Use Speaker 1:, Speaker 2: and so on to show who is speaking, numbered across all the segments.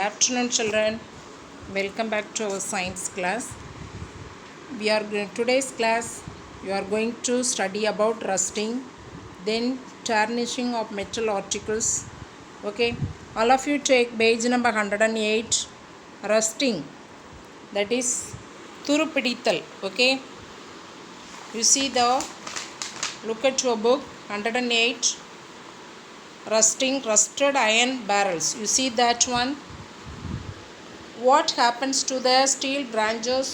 Speaker 1: Afternoon, children. Welcome back to our science class. Today's class. You are going to study about rusting, then tarnishing of metal articles. Okay, all of you take page number 108. Rusting. That is Thurupidithal. Okay, you see look at your book 108. Rusting, rusted iron barrels. You see that one. What happens to the steel benches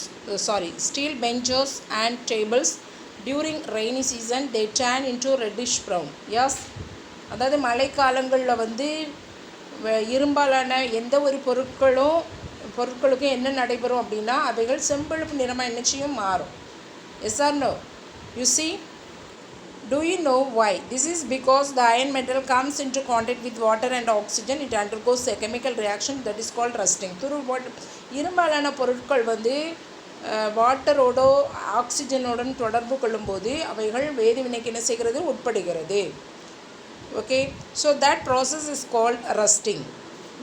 Speaker 1: and tables during rainy season? They turn into reddish brown. Yes, அதாவது மழைக்காலங்களில் வந்து இரும்பாலான எந்த ஒரு பொருட்களுக்கும் என்ன நடைபெறும் அப்படின்னா அவைகள் செம்பழுப்பு நிறமாக என்னச்சியும் மாறும். Yes or no? You see, do you know why? This is because the iron metal comes into contact with water and oxygen. It undergoes a chemical reaction that is called rusting. இரும்பாலான பொருட்கள் வந்து வாட்டரோடோ ஆக்சிஜனுடன் தொடர்பு கொள்ளும்போது அவைகள் வேதிவினைக்கு என்ன செய்கிறது? உட்படுகிறது. Okay, so that process is called rusting.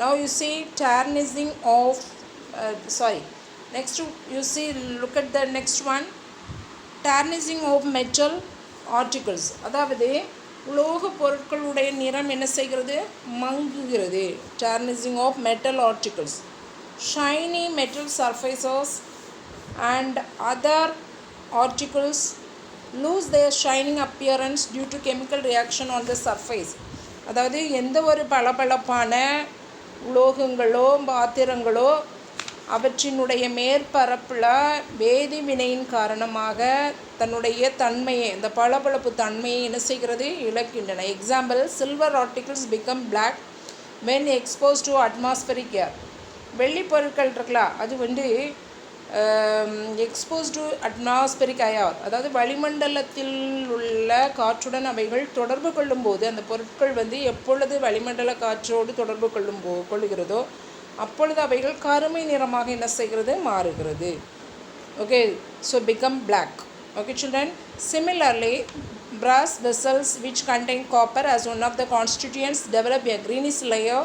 Speaker 1: Now you see tarnishing of next you see, look at the next one. Tarnishing of metal articles. அதாவது உலோக பொருட்களுடைய நிறம் என்ன செய்கிறது? மங்குகிறது. Tarnishing of metal articles. Shiny metal surfaces and other articles lose their shining appearance due to chemical reaction on the surface. அதாவது எந்த ஒரு பளபளப்பான உலோகங்களோ பாத்திரங்களோ அவற்றினுடைய மேற்பரப்பில் வேதிவினையின் காரணமாக தன்னுடைய தன்மையை, இந்த பளபளப்பு தன்மையை என்ன செய்கிறது? இழக்கின்றன. Example, silver articles become black when expose to atmospheric air. வெள்ளி பொருட்கள் இருக்கலாம், அது வந்து எக்ஸ்போஸ் டு அட்மாஸ்பரிக் ஏர், அதாவது வளிமண்டலத்தில் உள்ள காற்றுடன் அவைகள் தொடர்பு கொள்ளும்போது அந்த பொருட்கள் வந்து எப்பொழுது வளிமண்டல காற்றோடு தொடர்பு கொள்ளுகிறதோ அப்பொழுது அவைகள் கருமை நிறமாக என்ன செய்கிறது? மாறுகிறது. Okay, so become black. Okay children, similarly brass vessels which contain copper as one of the constituents develop a greenish layer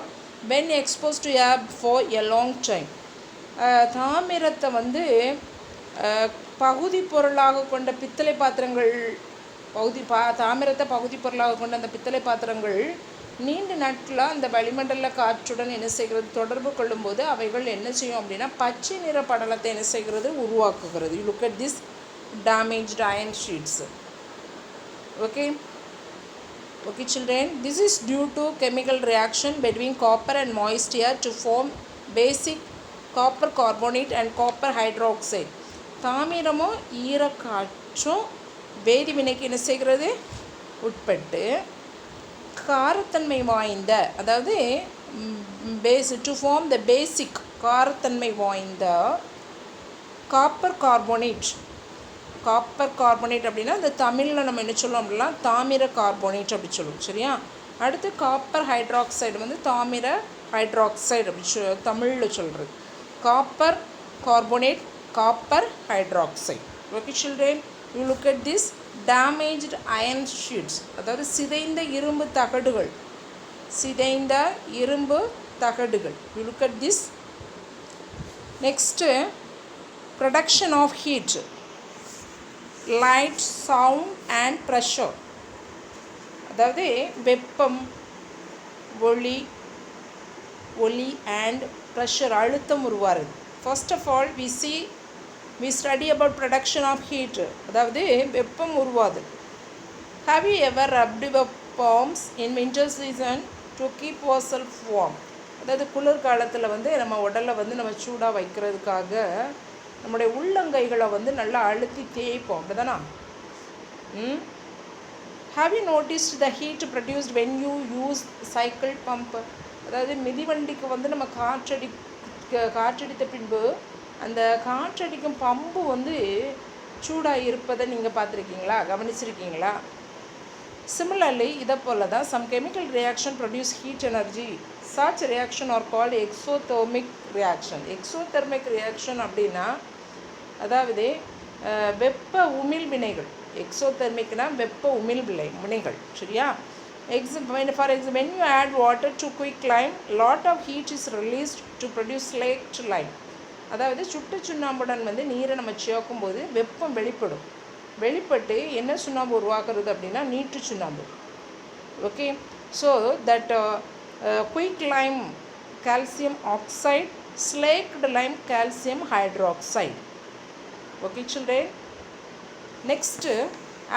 Speaker 1: when exposed to air for a long time. தாமிரத்தை வந்து பகுதி பொருளாக கொண்ட பித்தளை பாத்திரங்கள், தாமிரத்தை பகுதி பொருளாக கொண்ட அந்த பித்தளை பாத்திரங்கள் நீண்ட நாட்களாக அந்த வளிமண்டல காற்றுடன் என்ன செய்கிறது? தொடர்பு கொள்ளும்போது அவைகள் என்ன செய்யும் அப்படின்னா பச்சை நிற படலத்தை என்ன செய்கிறது? உருவாக்குகிறது. You look at this damaged iron sheets. Okay children, this is due to chemical reaction between copper and moist air to form basic copper carbonate and copper hydroxide. தாமிரமும் ஈரக்காற்றும் வேதிவினைக்கு என்ன செய்கிறது? உட்பட்டு காரத்தன்மை வாய்ந்த, அதாவது டு ஃபார்ம் த பேசிக் காரத்தன்மை வாய்ந்த copper carbonate அப்படின்னா இந்த தமிழில் நம்ம என்ன சொல்லுவோம் அப்படின்னா தாமிர கார்போனேட் அப்படி சொல்லுவோம். சரியா? அடுத்து காப்பர் ஹைட்ராக்சைடு வந்து தாமிர ஹைட்ராக்சைடு அப்படி தமிழில் சொல்கிறது. Copper carbonate, copper hydroxide. Okay children, you look at this damaged iron sheets, அதாவது சிதைந்த இரும்பு தகடுகள். You look at this. Next, production of heat, light, sound and pressure. அதாவது வெப்பம், ஒளி and pressure, அழுத்தம் உருவாருது. First of all we study about production of heat, அதாவது வெப்பம் உருவாது. Have you ever rubbed your palms in winter season to keep yourself warm? அதாவது குளிர் காலத்தில் வந்து நம்ம உடலை வந்து நம்ம சூடாக வைக்கிறதுக்காக நம்முடைய உள்ளங்கைகளை வந்து நல்லா அழுத்தி தேய்ப்போம், அப்படிதானா? Have you noticed the heat produced when you use cycle pump? அதாவது மிதிவண்டிக்கு வந்து நம்ம காற்றடித்த பின்பு அந்த காற்றடிக்கும் பம்பு வந்து சூடாக இருப்பதை நீங்கள் பார்த்துருக்கீங்களா? கவனிச்சிருக்கீங்களா? Similarly, இதை போல தான் some chemical reaction produce heat energy. Such reaction are called exothermic reaction. Exothermic reaction அப்படின்னா அதாவது வெப்ப உமிழ் வினைகள். எக்ஸோதெர்மிக்னா வெப்ப உமிழ் வினைகள். சரியா? When you add water to quicklime, lot of heat is released to produce slaked lime. அதாவது சுட்ட சுண்ணாம்புடன் வந்து நீரை நம்ம சேர்க்கும்போது வெப்பம் வெளிப்பட்டு என்ன சுண்ணாம்பு உருவாக்குறது அப்படின்னா நீட்டு சுண்ணாம்பு. Okay, so that quick Lime calcium oxide, slaked lime calcium hydroxide. Okay children, next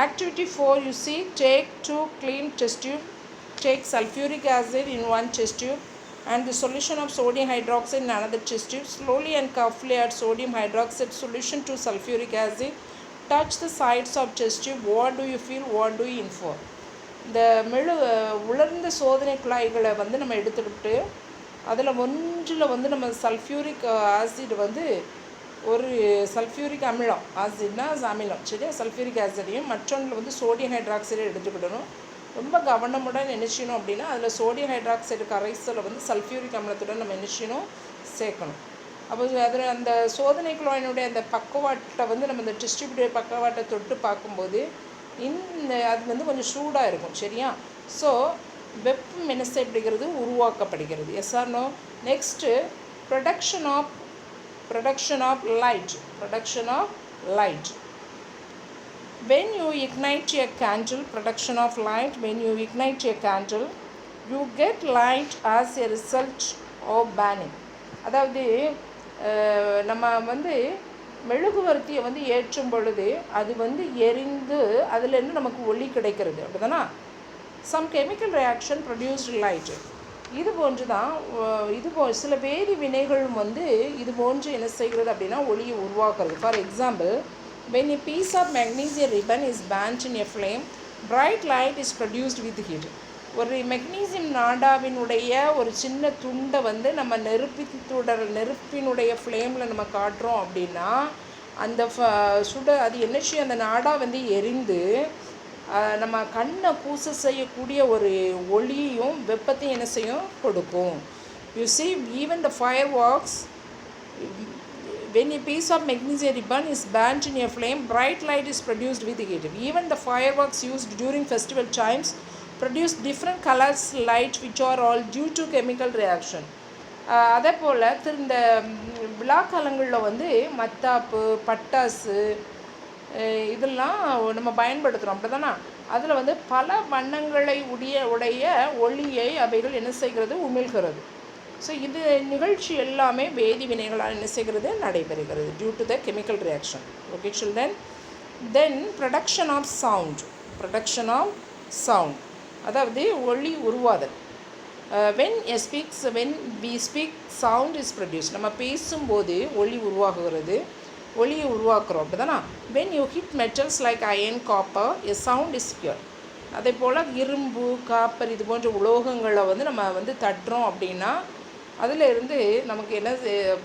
Speaker 1: activity 4, you see, take 2 clean test tube, take sulfuric acid in one test tube and the solution of sodium hydroxide in another test tube. Slowly and carefully add sodium hydroxide solution to sulfuric acid. Touch the sides of test tube. What do you feel? What do you infer? இந்த உலர்ந்த சோதனை குழாய்களை வந்து நம்ம எடுத்துக்கிட்டு அதில் ஒன்றில் வந்து நம்ம சல்ஃபியூரிக் ஆசிட் வந்து ஒரு சல்ஃபியூரிக் அமிலம், ஆசிட்னா அமிலம் சரியா, சல்ஃபியூரிக் ஆசிடையும் மற்றொன்றில் வந்து சோடியம் ஹைட்ராக்சைடை எடுத்துக்கிடணும். ரொம்ப கவனமுடன் என்ன செய்யணும் அப்படின்னா அதில் சோடியம் ஹைட்ராக்சைடு கரைசலை வந்து சல்ஃபியூரிக் அமிலத்துடன் நம்ம என்ன செய்யணும் சேர்க்கணும். அப்போ அதில் அந்த சோதனை குழாயினுடைய அந்த பக்கவாட்டை வந்து நம்ம இந்த டிஸ்ட்ரிபியூட்டர் பக்கவாட்டை தொட்டு பார்க்கும்போது அது வந்து கொஞ்சம் சூடாக இருக்கும் சரியா. ஸோ வெப்பம் என்ன செய்யப்படுகிறது, உருவாக்கப்படுகிறது. Yes or no? Next production of light. When you ignite a candle, production of light, when you ignite a candle, you get light as a result of burning. அதாவது நம்ம வந்து மெழுகுவர்த்தியை வந்து ஏற்றும் பொழுது அது வந்து எரிந்து அதுலேருந்து நமக்கு ஒளி கிடைக்கிறது, அப்படி தானே? Some chemical reaction produced light. இது போன்று தான் சில வேதி வினைகளும் வந்து இது போன்று என்ன செய்கிறது அப்படின்னா ஒளியை உருவாக்குறது. For example, when a piece of magnesium ribbon is burnt in a flame, bright light is produced with heat. ஒரு மெக்னீசியம் நாடாவினுடைய ஒரு சின்ன துண்டை வந்து நம்ம நெருப்பினுடைய ஃப்ளேமில் நம்ம காட்டுறோம் அப்படின்னா அந்த அது என்ன செய்யும், அந்த நாடா வந்து எரிந்து நம்ம கண்ணை கூச செய்யக்கூடிய ஒரு ஒளியையும் வெப்பத்தையும் என்ன செய்யும், கொடுக்கும். You see, even the fireworks, when a piece of magnesium ribbon is burnt in a flame, bright light is produced with heat. Even the fireworks used during festival times produce different colors light which are all due to chemical reaction. அதே போல் இந்த விழாக்காலங்களில் வந்து மத்தாப்பு, பட்டாசு இதெல்லாம் நம்ம பயன்படுத்துகிறோம், அப்படி தானே? அதில் வந்து பல வண்ணங்களை உடைய ஒளியை அவைகள் என்ன செய்கிறது, உமிழ்கிறது. ஸோ இது நிகழ்ச்சி எல்லாமே வேதி வினைகளால் என்ன செய்கிறது, நடைபெறுகிறது, due to the chemical reaction. Okay children. Then production of sound, அதாவது ஒளி உருவாதல். when we speak, sound is produced. நம்ம பேசும்போது ஒளியை உருவாக்குறோம், அப்படி தானே? when you hit metals like iron, copper, a sound is heard. அதே போல் இரும்பு, காப்பர் இது போன்ற உலோகங்களை வந்து நம்ம வந்து தட்டுறோம் அப்படின்னா அதிலிருந்து நமக்கு என்ன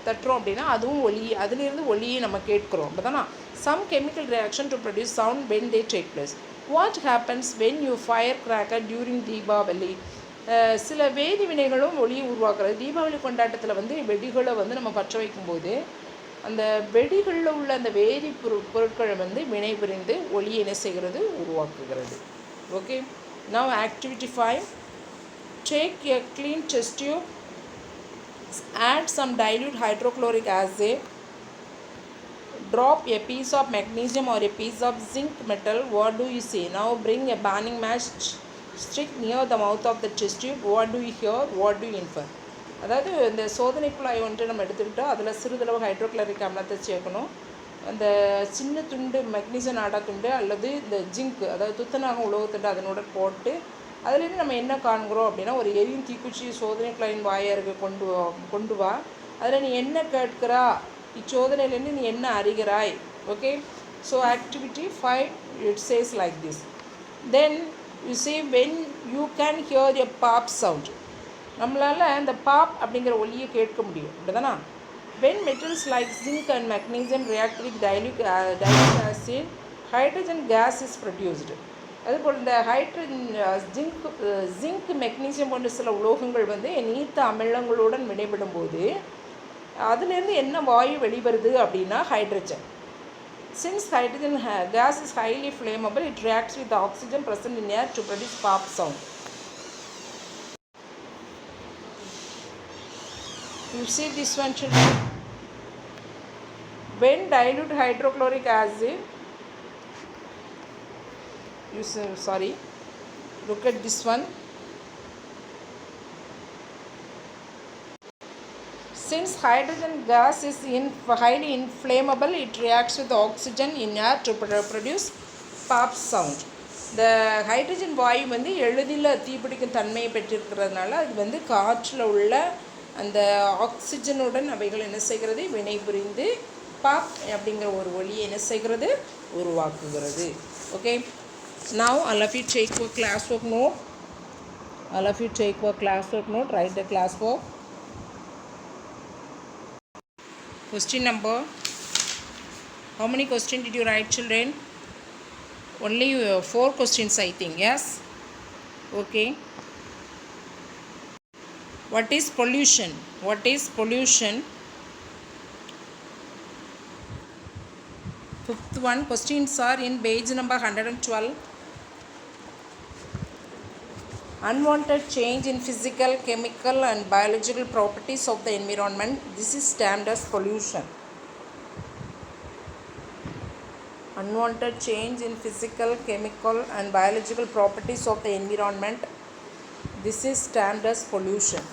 Speaker 1: தட்டுறோம் அப்படின்னா அதுவும் அதிலிருந்து ஒளியை நம்ம கேட்குறோம், அப்படி தானே? some chemical reaction to produce sound when they take place. What happens when you fire cracker during Deepavali? சில வேதி வினைகளும் ஒளியை உருவாக்குறது. தீபாவளி கொண்டாட்டத்தில் வந்து வெடிகளை வந்து நம்ம பற்ற வைக்கும்போது அந்த வெடிகளில் உள்ள அந்த வேதி பொருட்களை வந்து வினை புரிந்து ஒளியை என்ன செய்கிறது, உருவாக்குகிறது. Okay, now activity 5, take a clean test tube, add some dilute hydrochloric acid, drop a piece of magnesium or a piece of zinc metal. What do you see? Now bring a burning match, stick near the mouth of the test tube. What do you hear? What do you infer? அதாவது இந்த சோதனை குழாய் ஒன்று நம்ம எடுத்துக்கிட்டோம், அதில் சிறிதளவு hydrochloric அமிலத்தை சேர்க்கணும். அந்த சின்ன துண்டு மெக்னீசியம் நாடா துண்டு அல்லது இந்த ஜிங்க், அதாவது துத்தநாகம் உலோகத்துண்டு அதனோட போட்டு அதுலேருந்து நம்ம என்ன காண்கிறோம் அப்படின்னா ஒரு எரியும் தீக்குச்சி சோதனை குழாயின் வாயருக்கு கொண்டு வா. அதில் நீ என்ன கேட்கிறா, இச்சோதனையிலேருந்து நீ என்ன அறிகிறாய். Okay, so activity 5 it says like this. Then you see, when you can hear a pop sound, நம்மளால் அந்த பாப் அப்படிங்கிற ஒலியை கேட்க முடியும், அப்படி தானே? when metals like zinc and magnesium react with dilute acid, hydrogen gas is produced. அதுபோல் இந்த ஜிங்க் மெக்னீசியம் போன்ற சில உலோகங்கள் வந்து நீர்த்த அமிலங்களுடன் வினைபடும் போது அதுலேருந்து என்ன வாயு வெளிவருது அப்படின்னா hydrogen. Since hydrogen gas is highly flammable, it reacts with the oxygen present in air to produce pop sound. You see this one, children. When dilute hydrochloric acid, look at this one. Since hydrogen gas is highly inflammable, it reacts with oxygen in air to produce pop sound. The hydrogen வாயு வந்து எளிதில் தீப்பிடிக்கும் தன்மையை பெற்றிருக்கிறதுனால அது வந்து காற்றில் உள்ள அந்த ஆக்சிஜனுடன் அவைகள் என்ன செய்கிறது, வினைபுரிந்து பாப் அப்படிங்கிற ஒரு ஒலியை என்ன செய்கிறது, உருவாக்குகிறது. Okay, now all of you take your classwork note. All of you take your classwork note. Write the classwork. Question number, how many questions did you write, children? Only 4 questions, I think. Yes? Okay. What is pollution? What is pollution? Fifth one, questions are in page number 112. Unwanted change in physical, chemical and biological properties of the environment. This is termed as pollution. Unwanted change in physical, chemical and biological properties of the environment. This is termed as pollution.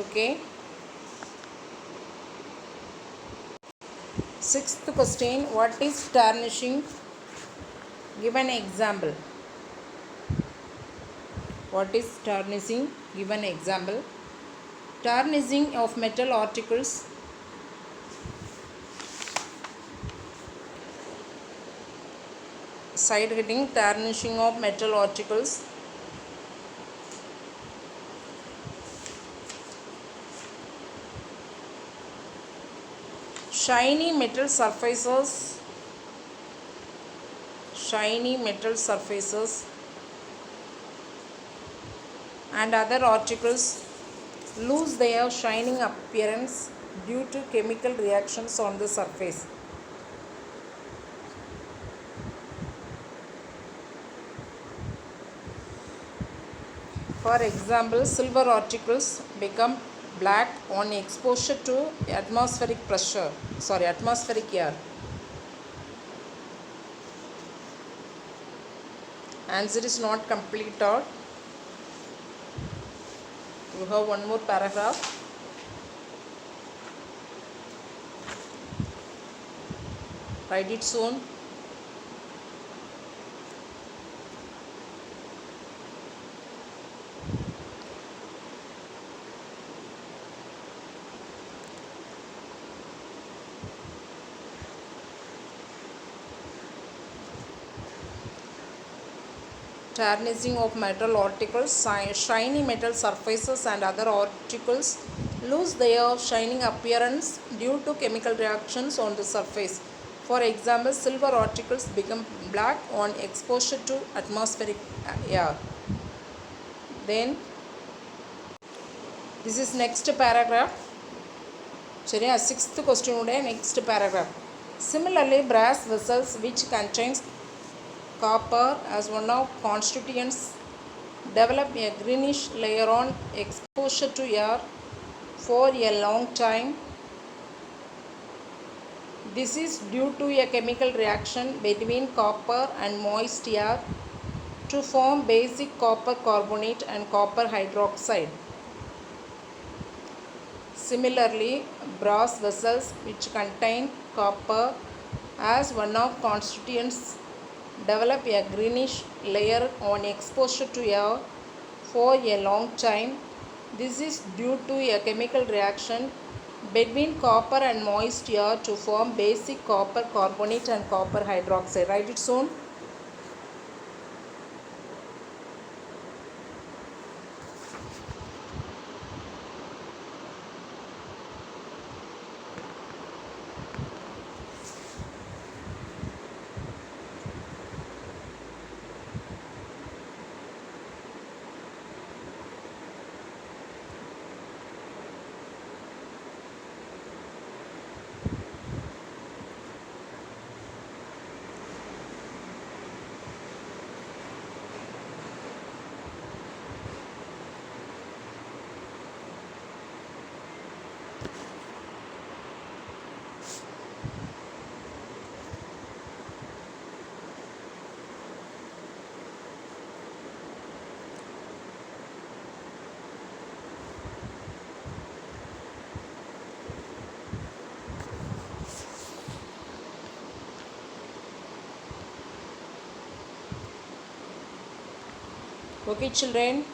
Speaker 1: Okay. Sixth question, what is tarnishing? Give an example. What is tarnishing? Give an example. Tarnishing of metal articles. Side heading, tarnishing of metal articles. Shiny metal surfaces and other articles lose their shining appearance due to chemical reactions on the surface. For example, silver articles become black on exposure to atmospheric air. Answer is not completed. You have one more paragraph. Write it soon. Tarnishing of metal articles, shiny metal surfaces and other articles lose their shining appearance due to chemical reactions on the surface. For example, silver articles become black on exposure to atmospheric air. Then this is next paragraph. சரியா, sixth question உடைய next paragraph. Similarly, brass vessels which contains copper as one of constituents develop a greenish layer on exposure to air for a long time. This is due to a chemical reaction between copper and moist air to form basic copper carbonate and copper hydroxide. Similarly, brass vessels which contain copper as one of constituents develop a greenish layer on exposure to air for a long time. This is due to a chemical reaction between copper and moist air to form basic copper carbonate and copper hydroxide. Write it soon. Okay, children.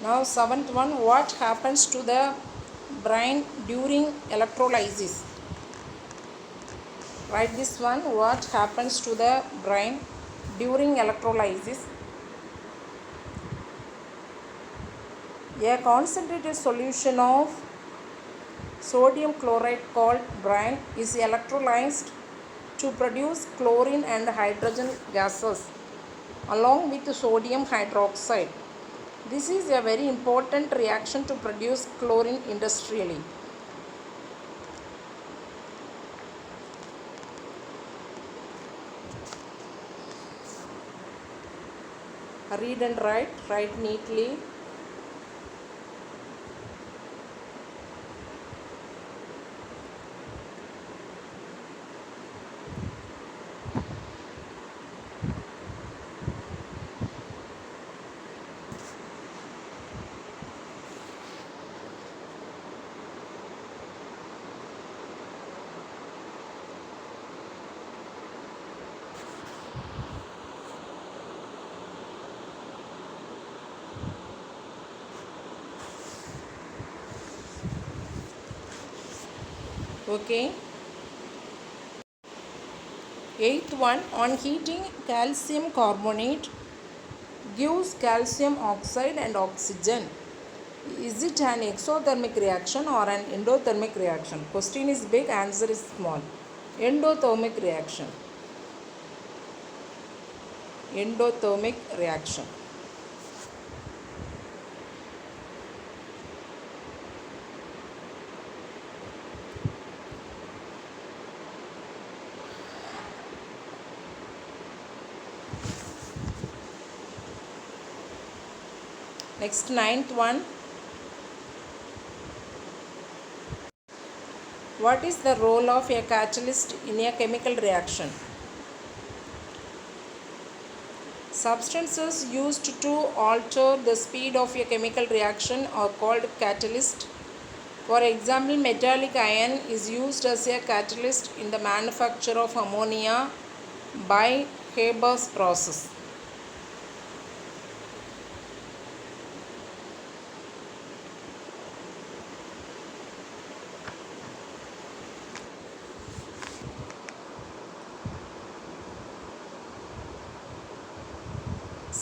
Speaker 1: Now, seventh one, what happens to the brain during electrolysis? Write this one, what happens to the brain during electrolysis? A concentrated solution of sodium chloride called brine is electrolyzed to produce chlorine and hydrogen gases along with sodium hydroxide. This is a very important reaction to produce chlorine industrially. Read and write neatly. Okay. Eighth one, on heating calcium carbonate gives calcium oxide and oxygen. Is it an exothermic reaction or an endothermic reaction? Question is big, answer is small. Endothermic reaction. Endothermic reaction. Next, ninth one. What is the role of a catalyst in a chemical reaction? Substances used to alter the speed of a chemical reaction are called catalyst. For example, metallic iron is used as a catalyst in the manufacture of ammonia by Haber's process.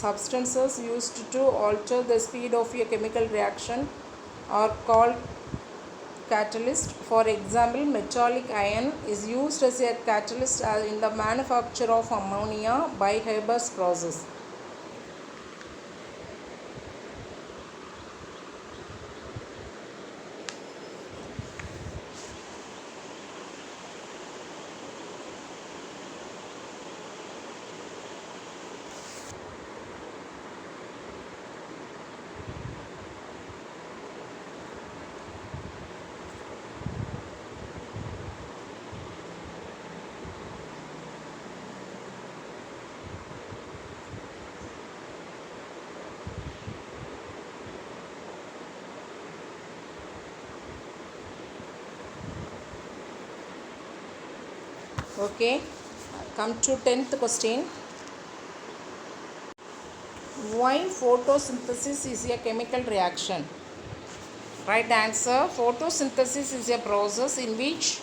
Speaker 1: Substances used to alter the speed of a chemical reaction are called catalyst. For example, metallic iron is used as a catalyst in the manufacture of ammonia by Haber's process. Okay, come to 10th question. Why photosynthesis is a chemical reaction? Right answer, photosynthesis is a process in which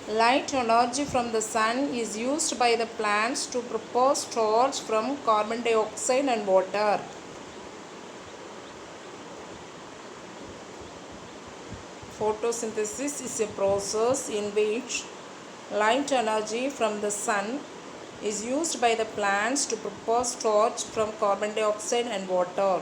Speaker 1: light energy from the sun is used by the plants to prepare starch from carbon dioxide and water. Photosynthesis is a process in which light energy from the sun is used by the plants to prepare starch from carbon dioxide and water.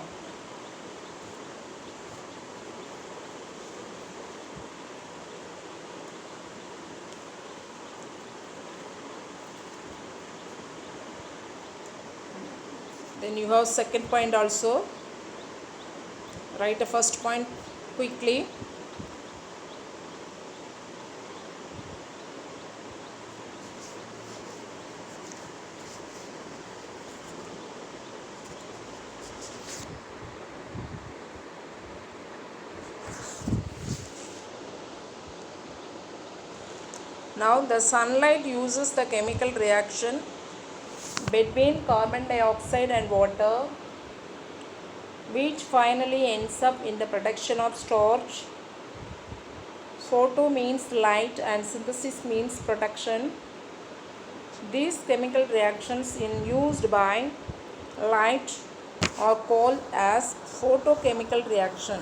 Speaker 1: Then you have second point also. Write the first point quickly. Now the sunlight uses the chemical reaction between carbon dioxide and water, which finally ends up in the production of starch. Photo means light and synthesis means production. These chemical reactions induced by light are called as photochemical reaction.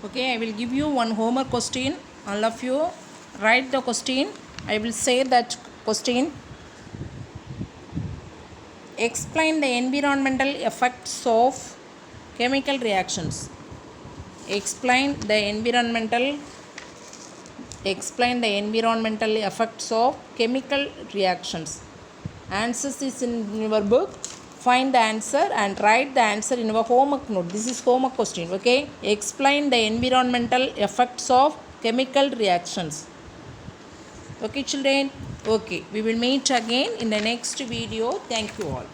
Speaker 1: Okay, I will give you one homework question. All of you write the question. I will say that question. Explain the environmental effects of chemical reactions. Explain the environmental effects of chemical reactions. Answers is in your book. Find the answer and write the answer in your homework note. This is homework question. Okay, explain the environmental effects of chemical reactions. Okay children, okay, we will meet again in the next video. Thank you all.